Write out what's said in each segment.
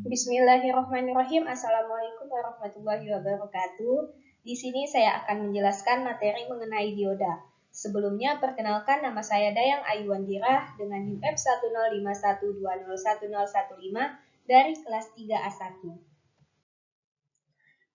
Bismillahirrahmanirrahim. Assalamualaikum warahmatullahi wabarakatuh. Di sini saya akan menjelaskan materi mengenai dioda. Sebelumnya, perkenalkan nama saya Dayang Ayuandira dengan NIM F1051201015 dari kelas 3A1.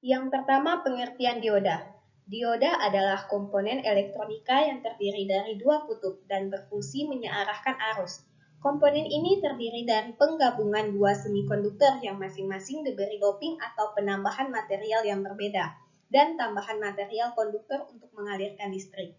Yang pertama, pengertian dioda. Dioda adalah komponen elektronika yang terdiri dari dua kutub dan berfungsi menyearahkan arus. Komponen ini terdiri dari penggabungan dua semikonduktor yang masing-masing diberi doping atau penambahan material yang berbeda, dan tambahan material konduktor untuk mengalirkan listrik.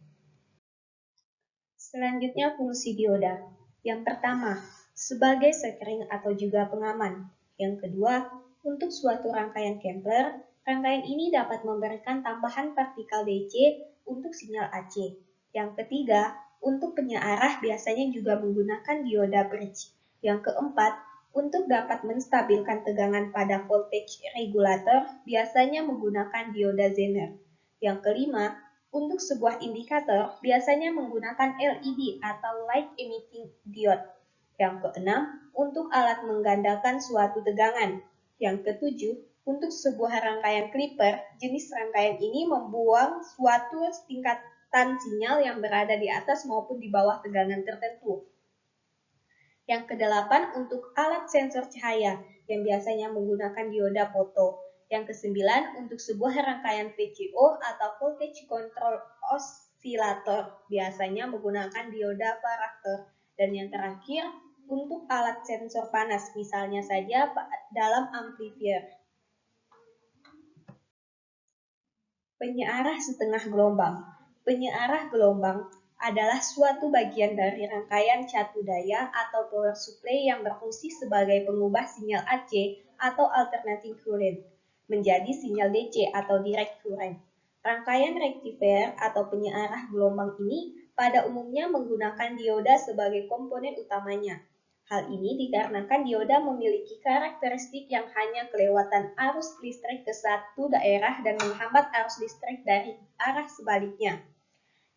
Selanjutnya fungsi dioda. Yang pertama, sebagai sekring atau juga pengaman. Yang kedua, untuk suatu rangkaian Kepler, rangkaian ini dapat memberikan tambahan partikel DC untuk sinyal AC. Yang ketiga, untuk penyearah biasanya juga menggunakan dioda bridge. Yang keempat, untuk dapat menstabilkan tegangan pada voltage regulator, biasanya menggunakan dioda Zener. Yang kelima, untuk sebuah indikator, biasanya menggunakan LED atau Light Emitting Diode. Yang keenam, untuk alat menggandakan suatu tegangan. Yang ketujuh, untuk sebuah rangkaian clipper, jenis rangkaian ini membuang suatu tingkatan sinyal yang berada di atas maupun di bawah tegangan tertentu. Yang kedelapan, untuk alat sensor cahaya, yang biasanya menggunakan dioda foto. Yang kesembilan, untuk sebuah rangkaian VCO atau Voltage Control Oscillator, biasanya menggunakan dioda varaktor. Dan yang terakhir, untuk alat sensor panas, misalnya saja dalam amplifier. Penyearah setengah gelombang. Penyearah gelombang adalah suatu bagian dari rangkaian catu daya atau power supply yang berfungsi sebagai pengubah sinyal AC atau alternating current menjadi sinyal DC atau direct current. Rangkaian rektifier atau penyearah gelombang ini pada umumnya menggunakan dioda sebagai komponen utamanya. Hal ini dikarenakan dioda memiliki karakteristik yang hanya kelewatan arus listrik ke satu daerah dan menghambat arus listrik dari arah sebaliknya.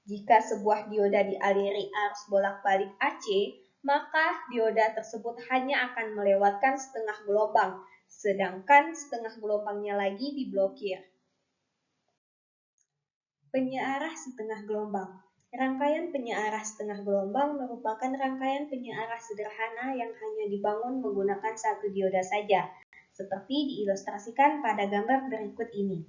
Jika sebuah dioda dialiri arus bolak-balik AC, maka dioda tersebut hanya akan melewatkan setengah gelombang, sedangkan setengah gelombangnya lagi diblokir. Penyearah setengah gelombang. Rangkaian penyearah setengah gelombang merupakan rangkaian penyearah sederhana yang hanya dibangun menggunakan satu dioda saja, seperti diilustrasikan pada gambar berikut ini.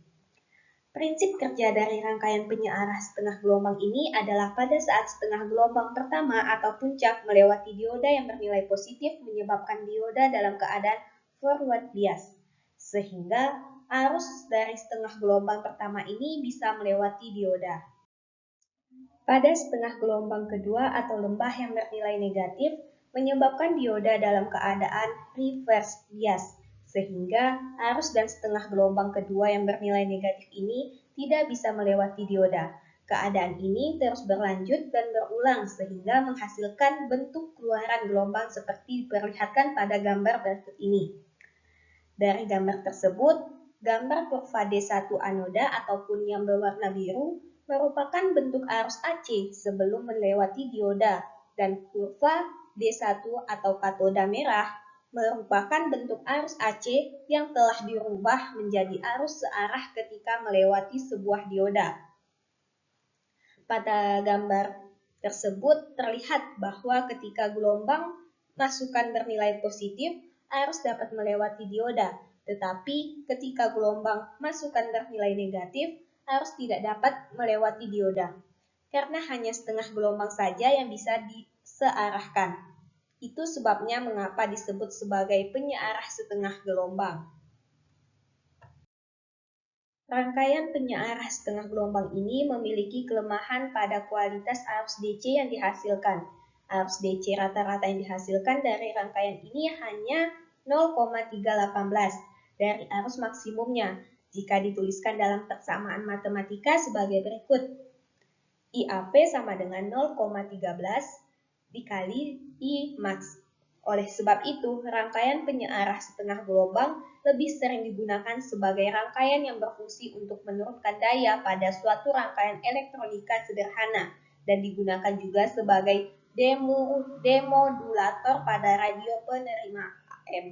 Prinsip kerja dari rangkaian penyearah setengah gelombang ini adalah pada saat setengah gelombang pertama atau puncak melewati dioda yang bernilai positif menyebabkan dioda dalam keadaan forward bias, sehingga arus dari setengah gelombang pertama ini bisa melewati dioda. Pada setengah gelombang kedua atau lembah yang bernilai negatif, menyebabkan dioda dalam keadaan reverse bias, sehingga arus dan setengah gelombang kedua yang bernilai negatif ini tidak bisa melewati dioda. Keadaan ini terus berlanjut dan berulang sehingga menghasilkan bentuk keluaran gelombang seperti diperlihatkan pada gambar berikut ini. Dari gambar tersebut, gambar kurva D1 anoda ataupun yang berwarna biru merupakan bentuk arus AC sebelum melewati dioda, dan kurva D1 atau katoda merah merupakan bentuk arus AC yang telah dirubah menjadi arus searah ketika melewati sebuah dioda. Pada gambar tersebut terlihat bahwa ketika gelombang masukan bernilai positif, arus dapat melewati dioda, tetapi ketika gelombang masukan bernilai negatif, arus tidak dapat melewati dioda, karena hanya setengah gelombang saja yang bisa disearahkan. Itu sebabnya mengapa disebut sebagai penyearah setengah gelombang. Rangkaian penyearah setengah gelombang ini memiliki kelemahan pada kualitas arus DC yang dihasilkan. Arus DC rata-rata yang dihasilkan dari rangkaian ini hanya 0,318 dari arus maksimumnya, jika dituliskan dalam persamaan matematika sebagai berikut. IAP sama dengan 0,13 dikali I max. Oleh sebab itu, rangkaian penyearah setengah gelombang lebih sering digunakan sebagai rangkaian yang berfungsi untuk menurunkan daya pada suatu rangkaian elektronika sederhana dan digunakan juga sebagai demodulator pada radio penerima AM.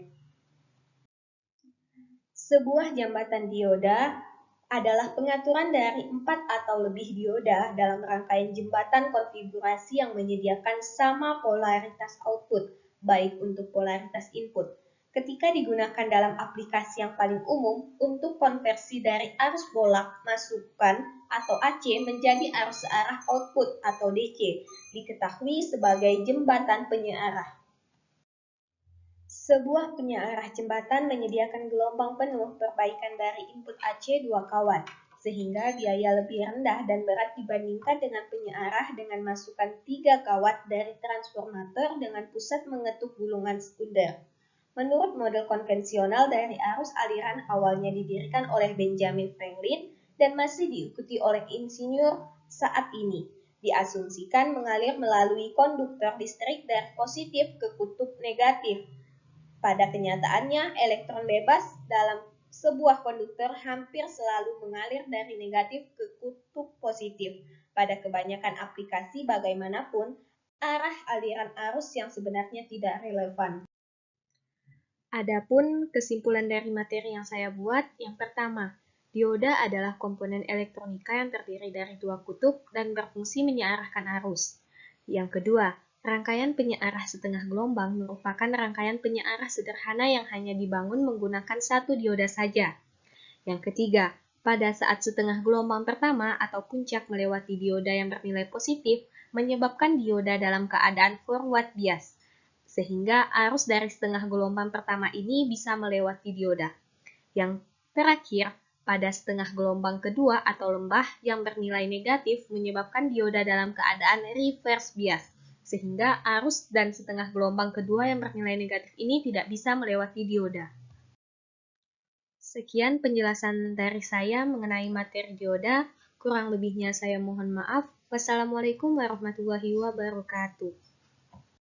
Sebuah jambatan dioda adalah pengaturan dari 4 atau lebih dioda dalam rangkaian jembatan konfigurasi yang menyediakan sama polaritas output, baik untuk polaritas input. Ketika digunakan dalam aplikasi yang paling umum untuk konversi dari arus bolak masukan atau AC menjadi arus searah output atau DC, diketahui sebagai jembatan penyearah. Sebuah penyearah jembatan menyediakan gelombang penuh perbaikan dari input AC 2 kawat, sehingga biaya lebih rendah dan berat dibandingkan dengan penyearah dengan masukan 3 kawat dari transformator dengan pusat mengetuk gulungan sekunder. Menurut model konvensional dari arus aliran awalnya didirikan oleh Benjamin Franklin dan masih diikuti oleh insinyur saat ini, diasumsikan mengalir melalui konduktor listrik dari positif ke kutub negatif. Pada kenyataannya, elektron bebas dalam sebuah konduktor hampir selalu mengalir dari negatif ke kutub positif. Pada kebanyakan aplikasi bagaimanapun, arah aliran arus yang sebenarnya tidak relevan. Adapun kesimpulan dari materi yang saya buat, yang pertama, dioda adalah komponen elektronika yang terdiri dari dua kutub dan berfungsi menyearahkan arus. Yang kedua, rangkaian penyearah setengah gelombang merupakan rangkaian penyearah sederhana yang hanya dibangun menggunakan satu dioda saja. Yang ketiga, pada saat setengah gelombang pertama atau puncak melewati dioda yang bernilai positif, menyebabkan dioda dalam keadaan forward bias, sehingga arus dari setengah gelombang pertama ini bisa melewati dioda. Yang terakhir, pada setengah gelombang kedua atau lembah yang bernilai negatif menyebabkan dioda dalam keadaan reverse bias, sehingga arus dan setengah gelombang kedua yang bernilai negatif ini tidak bisa melewati dioda. Sekian penjelasan dari saya mengenai materi dioda, kurang lebihnya saya mohon maaf. Wassalamualaikum warahmatullahi wabarakatuh.